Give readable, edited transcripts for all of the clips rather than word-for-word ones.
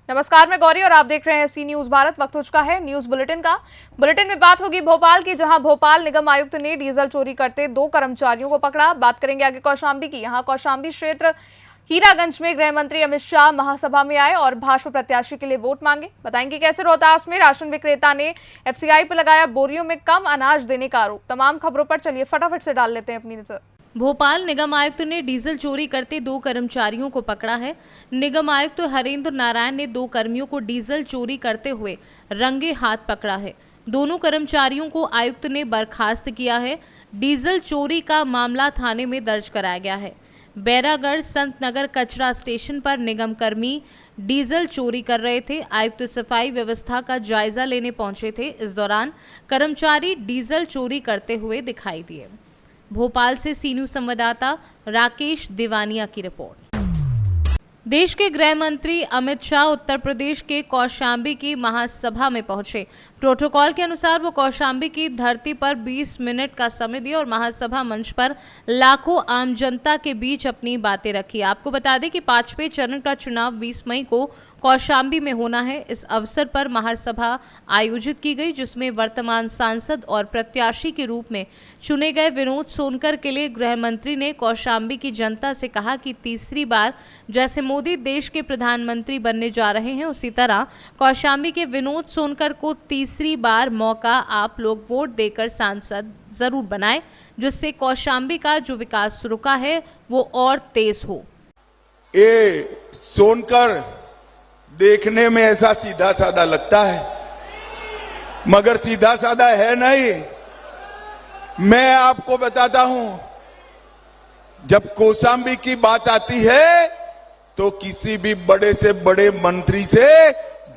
नमस्कार, मैं गौरी और आप देख रहे हैं सी न्यूज भारत। वक्त हो चुका है न्यूज बुलेटिन का। बुलेटिन में बात होगी भोपाल की, जहां भोपाल निगम आयुक्त ने डीजल चोरी करते 2 कर्मचारियों को पकड़ा। बात करेंगे आगे कौशाम्बी की। यहां कौशाम्बी क्षेत्र हीरागंज में गृह मंत्री अमित शाह महासभा में आए और भाजपा प्रत्याशी के लिए वोट मांगे। बताएंगे कैसे रोहतास में राशन विक्रेता ने एफसीआई पर लगाया बोरियों में कम अनाज देने का आरोप। तमाम खबरों पर चलिए फटाफट से डाल लेते हैं अपनी नजर। भोपाल निगम आयुक्त ने डीजल चोरी करते 2 कर्मचारियों को पकड़ा है। निगम आयुक्त हरेंद्र नारायण ने 2 कर्मियों को डीजल चोरी करते हुए रंगे हाथ पकड़ा है। दोनों कर्मचारियों को आयुक्त ने बर्खास्त किया है। डीजल चोरी का मामला थाने में दर्ज कराया गया है। बैरागढ़ संत नगर कचरा स्टेशन पर निगम कर्मी डीजल चोरी कर रहे थे। आयुक्त सफाई व्यवस्था का जायजा लेने पहुंचे थे। इस दौरान कर्मचारी डीजल चोरी करते हुए दिखाई दिए। भोपाल से सी न्यूज संवाददाता राकेश दिवानिया की रिपोर्ट। देश के गृह मंत्री अमित शाह उत्तर प्रदेश के कौशाम्बी की महासभा में पहुंचे। प्रोटोकॉल के अनुसार वो कौशाम्बी की धरती पर 20 मिनट का समय दिया और महासभा मंच पर लाखों आम जनता के बीच अपनी बातें रखी। आपको बता दें कि 5वें चरण का चुनाव 20 मई को कौशाम्बी में होना है। इस अवसर पर महासभा आयोजित की गई, जिसमें वर्तमान सांसद और प्रत्याशी के रूप में चुने गए विनोद सोनकर के लिए गृह मंत्री ने कौशाम्बी की जनता से कहा कि तीसरी बार जैसे मोदी देश के प्रधानमंत्री बनने जा रहे हैं, उसी तरह कौशाम्बी के विनोद सोनकर को तीसरी बार मौका आप लोग वोट देकर सांसद जरूर बनाएं, जिससे कौशाम्बी का जो विकास रुका है वो और तेज हो। ये सोनकर देखने में ऐसा सीधा साधा लगता है, मगर सीधा साधा है नहीं। मैं आपको बताता हूं, जब कौशाम्बी की बात आती है तो किसी भी बड़े से बड़े मंत्री से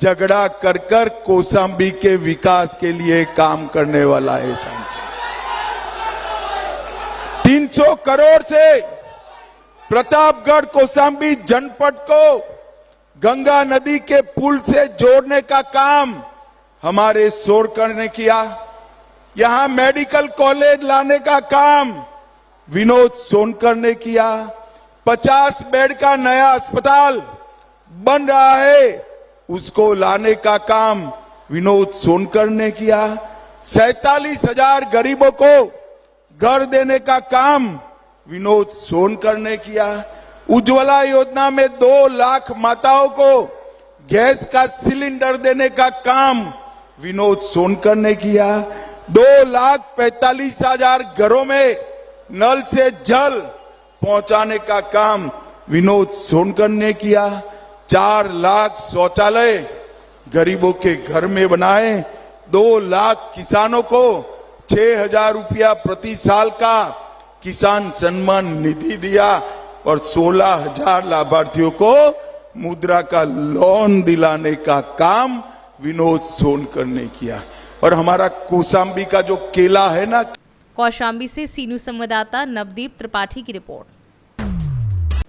झगड़ा कर कर कौशाम्बी के विकास के लिए काम करने वाला है सांसद। 300 करोड़ से प्रतापगढ़ कौशाम्बी जनपद को गंगा नदी के पुल से जोड़ने का काम हमारे सोनकर ने किया। यहां मेडिकल कॉलेज लाने का काम विनोद सोनकर ने किया। 50 बेड का नया अस्पताल बन रहा है, उसको लाने का काम विनोद सोनकर ने किया। 47,000 गरीबों को घर देने का काम विनोद सोनकर ने किया। उज्ज्वला योजना में 2 लाख माताओं को गैस का सिलेंडर देने का काम विनोद सोनकर ने किया। 2,45,000 घरों में नल से जल पहुंचाने का काम विनोद सोनकर ने किया। 4 लाख शौचालय गरीबों के घर में बनाए। 2 लाख किसानों को 6,000 रुपया प्रति साल का किसान सम्मान निधि दिया और 16,000 लाभार्थियों को मुद्रा का लोन दिलाने का काम विनोद सोनकर ने किया। और हमारा कौशाम्बी का जो केला है ना। कौशाम्बी से सी न्यूज संवाददाता नवदीप त्रिपाठी की रिपोर्ट।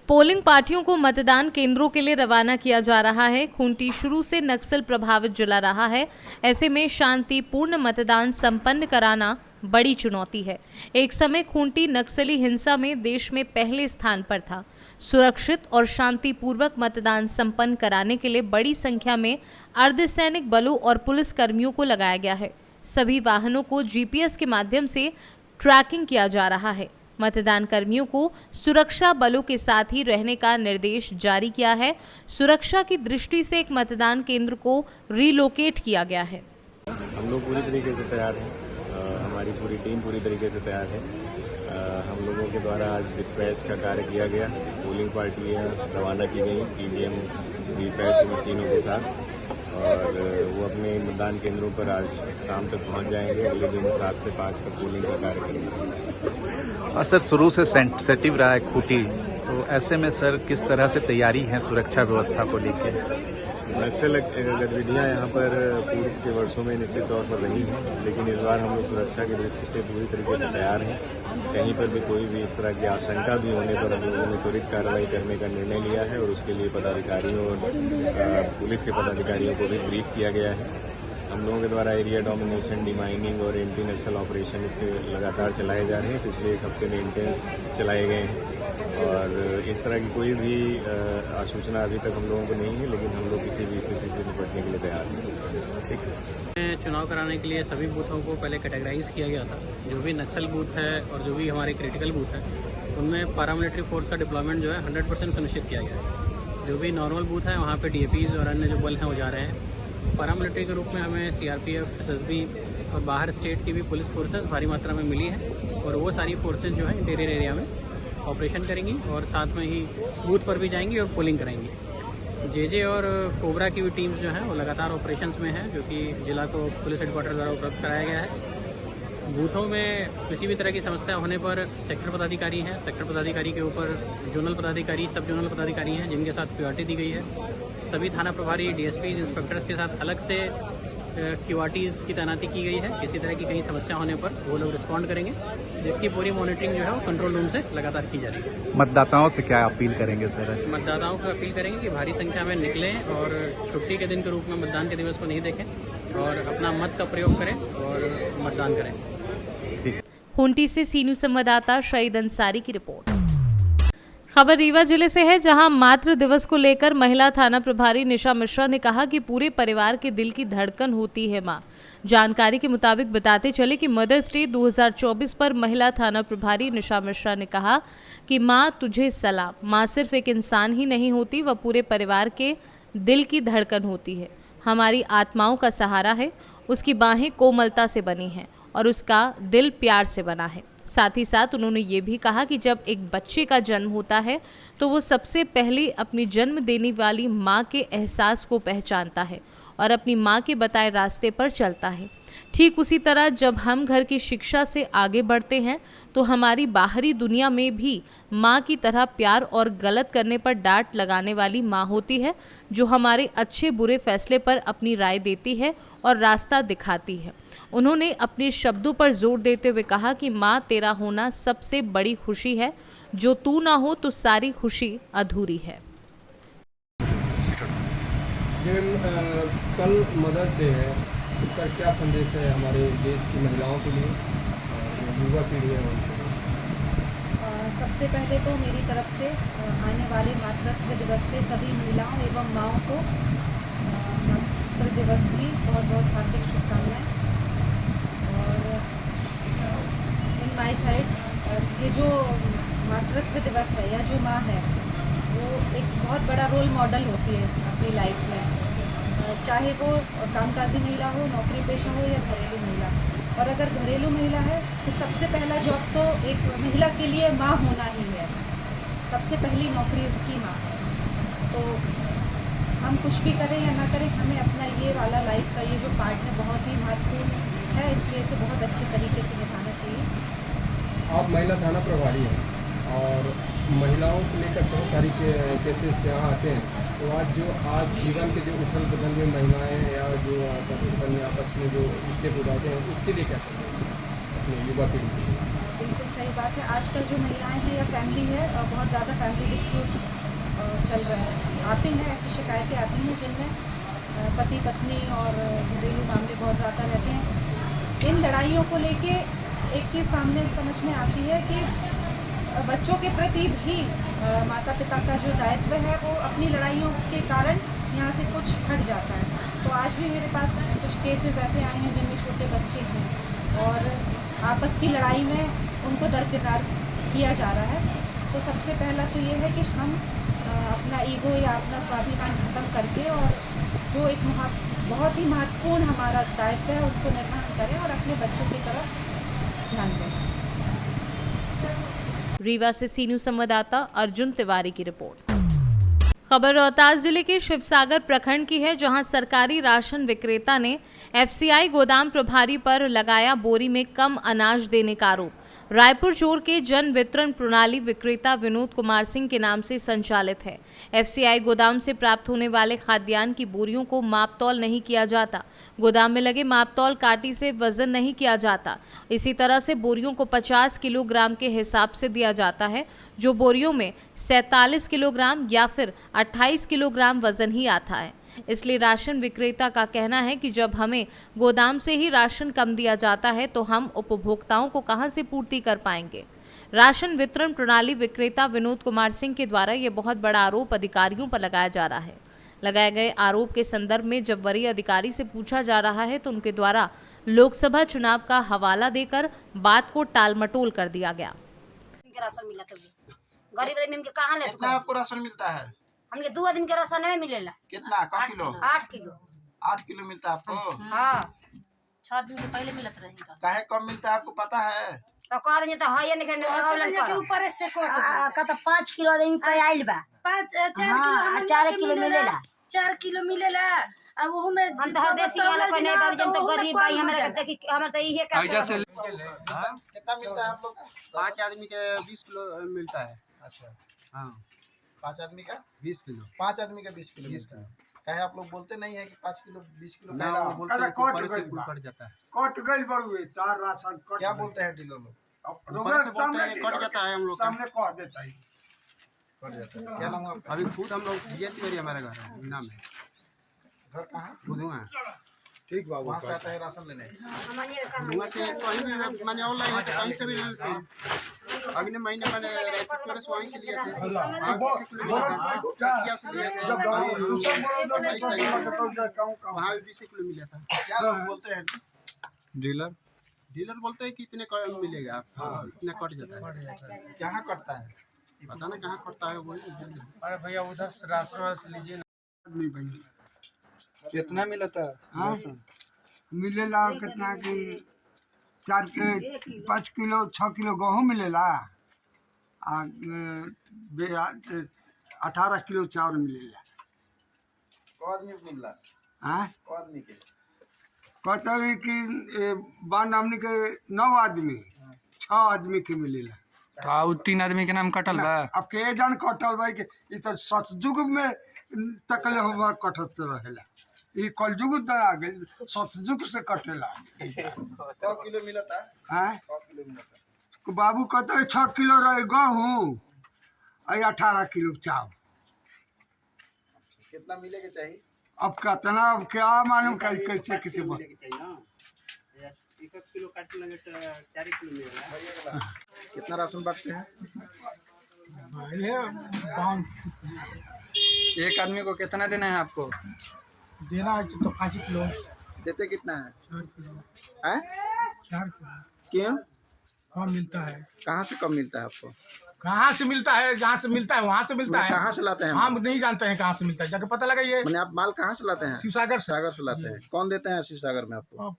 पोलिंग पार्टियों को मतदान केंद्रों के लिए रवाना किया जा रहा है। खूंटी शुरू से नक्सल प्रभावित जिला रहा है। ऐसे में शांतिपूर्ण मतदान संपन्न कराना बड़ी चुनौती है। एक समय खूंटी नक्सली हिंसा में देश में पहले स्थान पर था। सुरक्षित और शांतिपूर्वक मतदान संपन्न कराने के लिए बड़ी संख्या में अर्धसैनिक बलों और पुलिस कर्मियों को लगाया गया है। सभी वाहनों को जीपीएस के माध्यम से ट्रैकिंग किया जा रहा है। मतदान कर्मियों को सुरक्षा बलों के साथ ही रहने का निर्देश जारी किया है। सुरक्षा की दृष्टि से एक मतदान केंद्र को रिलोकेट किया गया है। हम लोग पूरी तरीके से तैयार हैं। हमारी पूरी टीम पूरी तरीके से तैयार है। हम लोगों के द्वारा आज डिस्पैच का कार्य किया गया। पोलिंग पार्टियां रवाना की गई ईवीएम वीवीपैट मशीनों के साथ, और वो अपने मतदान केंद्रों पर आज शाम तक पहुंच जाएंगे। अगले दिन 7 से 5 तक पोलिंग का कार्य करेंगे। सर, शुरू से सेंसिटिव रहा है खूंटी, तो ऐसे में सर किस तरह से तैयारी है सुरक्षा व्यवस्था को लेकर? नक्सल गतिविधियां यहाँ पर पूर्व के वर्षों में निश्चित तौर पर रही हैं, लेकिन इस बार हम लोग सुरक्षा की दृष्टि से पूरी तरीके से तैयार हैं। कहीं पर भी कोई भी इस तरह की आशंका भी होने पर हम लोगों ने त्वरित कार्रवाई करने का निर्णय लिया है और उसके लिए पदाधिकारियों और पुलिस के पदाधिकारियों को भी ब्रीफ किया गया है। हम लोगों के द्वारा एरिया डोमिनेशन, डिमाइनिंग और एंटी नक्सल ऑपरेशन इसके लगातार चलाए जा रहे हैं। पिछले एक हफ्ते में इंटेंस चलाए गए हैं और इस तरह की कोई भी आसूचना अभी तक हम लोगों को नहीं है, लेकिन हम लोग किसी भी स्थिति से निपटने के लिए तैयार हैं। ठीक है। चुनाव कराने के लिए सभी बूथों को पहले कैटेगराइज किया गया था। जो भी नक्सल बूथ है और जो भी हमारे क्रिटिकल बूथ है उनमें पैरामिलिट्री फोर्स का डिप्लॉयमेंट जो है 100% सुनिश्चित किया गया है। जो भी नॉर्मल बूथ है वहाँ पे DAPs और अन्य जो बल हैं वो जा रहे हैं। पैरामिलिट्री के रूप में हमें CRPF, SSB और बाहर स्टेट की भी पुलिस फोर्सेस भारी मात्रा में मिली है और वो सारी फोर्सेस जो है इंटीरियर एरिया में ऑपरेशन करेंगी और साथ में ही बूथ पर भी जाएंगी और पोलिंग कराएंगी। JJ और कोबरा की भी टीम्स जो हैं वो लगातार ऑपरेशंस में हैं, जो कि जिला को पुलिस हेडक्वार्टर द्वारा उपलब्ध कराया गया है। बूथों में किसी भी तरह की समस्या होने पर सेक्टर पदाधिकारी हैं, सेक्टर पदाधिकारी के ऊपर जोनल पदाधिकारी, सब जोनल पदाधिकारी हैं जिनके साथ QRT दी गई है। सभी थाना प्रभारी, DSPs, इंस्पेक्टर्स के साथ अलग से QRTs की तैनाती की गई है। किसी तरह की कहीं समस्या होने पर वो लोग रिस्पॉन्ड करेंगे, जिसकी पूरी मॉनिटरिंग जो है वो कंट्रोल रूम से लगातार की जा रही है। मतदाताओं से क्या अपील करेंगे सर? मतदाताओं को अपील करेंगे कि भारी संख्या में निकलें और छुट्टी के दिन के रूप में मतदान के दिवस को नहीं देखें और अपना मत का प्रयोग करें और मतदान करें। खूंटी से सी न्यूज़ संवाददाता शहीद अंसारी की रिपोर्ट। खबर रीवा जिले से है, जहां मातृ दिवस को लेकर महिला थाना प्रभारी निशा मिश्रा ने कहा कि पूरे परिवार के दिल की धड़कन होती है मां। जानकारी के मुताबिक बताते चले कि मदर्स डे 2024 पर महिला थाना प्रभारी निशा मिश्रा ने कहा कि मां तुझे सलाम। मां सिर्फ एक इंसान ही नहीं होती, वह पूरे परिवार के दिल की धड़कन होती है, हमारी आत्माओं का सहारा है। उसकी बाहें कोमलता से बनी हैं और उसका दिल प्यार से बना है। साथ ही साथ उन्होंने ये भी कहा कि जब एक बच्चे का जन्म होता है तो वो सबसे पहले अपनी जन्म देने वाली माँ के एहसास को पहचानता है और अपनी माँ के बताए रास्ते पर चलता है। ठीक उसी तरह जब हम घर की शिक्षा से आगे बढ़ते हैं तो हमारी बाहरी दुनिया में भी माँ की तरह प्यार और गलत करने पर डांट लगाने वाली माँ होती है, जो हमारे अच्छे बुरे फैसले पर अपनी राय देती है और रास्ता दिखाती है। उन्होंने अपने शब्दों पर जोर देते हुए कहा कि माँ तेरा होना सबसे बड़ी खुशी है, जो तू ना हो तो सारी खुशी अधूरी है। कल मदर्स डे है, इसका क्या संदेश है हमारे देश की महिलाओं के लिए और युवा पीढ़ी है उनके लिए? सबसे पहले तो मेरी तरफ से आने वाले मातृत्व दिवस पे सभी महिलाओं एवं माँओं को मातृ दिवस की बहुत बहुत हार्दिक शुभकामनाएं। और इन माई साइड ये जो मातृत्व दिवस है या जो माँ है वो एक बहुत बड़ा रोल मॉडल होती है अपनी लाइफ में, चाहे वो कामकाजी महिला हो, नौकरी पेशा हो या घरेलू महिला। और अगर घरेलू महिला है तो सबसे पहला जॉब तो एक महिला के लिए माँ होना ही है, सबसे पहली नौकरी उसकी माँ है। तो हम कुछ भी करें या ना करें, हमें अपना ये वाला लाइफ का ये जो पार्ट है बहुत ही महत्वपूर्ण है, इसलिए इसे बहुत अच्छे तरीके से निभाना चाहिए। आप महिला थाना प्रभारी हैं और महिलाओं को लेकर बहुत सारी केसेस यहाँ आते हैं, तो आज जीवन के जो उथल पुथल में महिलाएं या जो आपस में जो रिश्ते हो जाते हैं, उसके लिए क्या करना अपने युवा पीढ़ी के लिए? बिल्कुल सही बात है। आजकल जो महिलाएं हैं या फैमिली है, बहुत ज़्यादा फैमिली डिस्प्यूट चल रहे हैं, आते हैं, ऐसी शिकायतें आती हैं जिनमें पति पत्नी और घरेलू मामले बहुत ज़्यादा रहते हैं। इन लड़ाइयों को लेके एक चीज़ सामने समझ में आती है कि बच्चों के प्रति भी माता पिता का जो दायित्व है वो अपनी लड़ाइयों के कारण यहाँ से कुछ हट जाता है। तो आज भी मेरे पास कुछ केसेस ऐसे आए हैं जिनमें छोटे बच्चे हैं और आपस की लड़ाई में उनको दरकिनार किया जा रहा है। तो सबसे पहला तो ये है कि हम अपना ईगो या अपना स्वाभिमान खत्म करके और जो एक बहुत ही महत्वपूर्ण हमारा दायित्व है उसको निर्वहन करें और अपने बच्चों की तरफ ध्यान दें। रीवा से सी न्यूज़ संवाददाता अर्जुन तिवारी की रिपोर्ट। खबर रोहतास जिले के शिवसागर प्रखंड की है, जहां सरकारी राशन विक्रेता ने FCI गोदाम प्रभारी पर लगाया बोरी में कम अनाज देने का आरोप। रायपुर चोर के जन वितरण प्रणाली विक्रेता विनोद कुमार सिंह के नाम से संचालित है। FCI गोदाम से प्राप्त होने वाले खाद्यान्न की बोरियों को मापतौल नहीं किया जाता। गोदाम में लगे मापतौल काटी से वजन नहीं किया जाता। इसी तरह से बोरियों को 50 किलोग्राम के हिसाब से दिया जाता है, जो बोरियों में 47 किलोग्राम या फिर 28 किलोग्राम वजन ही आता है। इसलिए राशन विक्रेता का कहना है कि जब हमें गोदाम से ही राशन कम दिया जाता है तो हम उपभोक्ताओं को कहां से पूर्ति कर पाएंगे। राशन वितरण प्रणाली विक्रेता विनोद कुमार सिंह के द्वारा ये बहुत बड़ा आरोप अधिकारियों पर लगाया जा रहा है। लगाए गए आरोप के संदर्भ में जब वरीय अधिकारी से पूछा जा रहा है तो उनके द्वारा लोकसभा चुनाव का हवाला देकर बात को टालमटोल कर दिया गया। राशन मिला तो गरीब आदमी के कहाँ ले? कितना आपको राशन मिलता है? हमके 2 दिन के राशन नहीं मिलेला। कितना? का किलो? 8 किलो। 8 किलो मिलता है आपको? हाँ 6 दिन से पहले मिलत रहेगा। काहे कम मिलता है आपको पता है? तो कह देंगे तो है नहीं के ऊपर से का तो 5 किलो आदमी पे आइल बा। 4 किलो मिलेला। 4 किलो मिलेला। अब वो में हम तो हर देसी वाला कोई नहीं बाबू, जब तो गरीब भाई हमरा देखी हमरा तो इहे का कितना मिलता है आप लोग? 5 आदमी के 20 किलो मिलता है। अच्छा हाँ 5 आदमी का 20 किलो। 5 आदमी का 20 किलो मिलता है। काहे आप लोग बोलते नहीं है कि 5 किलो 20 किलो ना वो बोलते हैं कि ऊपर से कुल कट जाता है। कट गई बड़ुए तार राशन कट। क्या बोलते हैं डीलर लोग? ऊपर से बोलते हैं कट जाता है। हम लोग सामने कह देता है कट जाता है। क्या नाम है आपका? अभी खुद हम लोग जीएसटी हमारे घर है मीना में। घर कहाँ? बुधुआ। ठीक बाबू, वहाँ से आता है राशन लेने। बुधुआ से कहीं भी मैंने ऑनलाइन कहीं से भी ले लेते हैं। अगले महीने मैंने रायपुर से वहीं से लिए थे। वहाँ भी 20 किलो मिला था। क्या लोग बोलते हैं? डीलर बोलते हैं कि इतने मिलेगा आपको, इतना कट जाता है। कहाँ कटता है? पता ना कहाँ कटता है वही। अरे भैया उधर से राशन लीजिए ना। कितना मिला था? हाँ मिलेला कितना कि 5 किलो 6 किलो गेहूँ मिलेला। 18 किलो चावल मिलेला। को आदमी को मिल रहा? हाँ को आदमी के? कहते हैं कि बान हमने के 9 आदमी 6 आदमी के मिलेला। तो 3 आदमी के नाम कटल बा। अब के जान कटल भाई के ई तो सतयुग में तकले हुआ कटत रहेला। ई कलयुग त आ गई सतयुग से कटेला। 100 किलो मिला था? हाँ 100 किलो मिला था। को बाबू कहते हैं 6 किलो रहे गेहूँ और 18 किलो चावल। कितना मिलेगा चाहिए? अब कितना अब क्या मालूम कैसे किसी को। 1 किलो काट लगे तो 4 किलो मिलेगा। कितना राशन बांटते हैं? एक आदमी को कितना देना है आपको? देना है तो 5 किलो। देते कितना है? 4 किलो। हैं? 4 किलो क्यों? कम मिलता है। कहाँ से कम मिलता है आपको? कहाँ से मिलता है? जहाँ से मिलता है वहाँ से मिलता है। कहाँ से लाते हैं? हम नहीं जानते हैं कहाँ से मिलता है, जाके पता लगाइए। मैंने आप माल कहाँ से लाते हैं? शिवसागर से। सागर से लाते हैं। कौन देते हैं शिवसागर में आपको?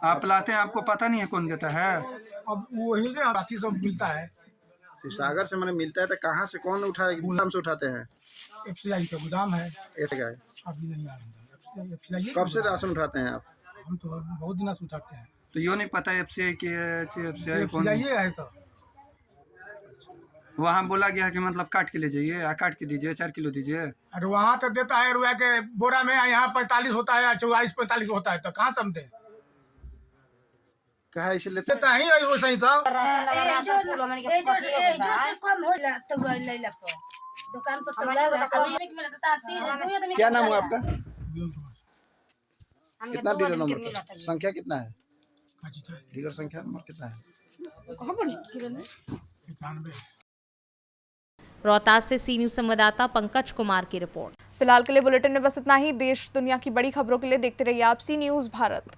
आप लाते हैं, आपको पता नहीं है कौन देता है? अब वही राती सब मिलता है। शिवसागर से मैंने मिलता है तो कहाँ से कौन उठा गोदाम से उठाते हैं? FCI का गोदाम है। एक है। अभी नहीं आ रहा है। FCI कब से राशन उठाते हैं आप? हम तो बहुत दिन से उठाते हैं। तो यो नहीं पता FCI की FCI कौन है? तो वहाँ बोला गया कि मतलब काट के ले जाइए, काट के दीजिए, 4 किलो दीजिए। अरे वहाँ तो देता है रुपया के बोरा में, यहाँ 45 होता है, 44-45 होता है, तो कहाँ समझे? कहा इसे लेते देता ही वो सही था। दुकान पर क्या नाम है आपका? कितना डीलर नंबर? संख्या कितना है? डीलर संख्या नंबर कितना है? रोहतास से सी न्यूज संवाददाता पंकज कुमार की रिपोर्ट। फिलहाल के लिए बुलेटिन में बस इतना ही। देश दुनिया की बड़ी खबरों के लिए देखते रहिए आप सी न्यूज भारत।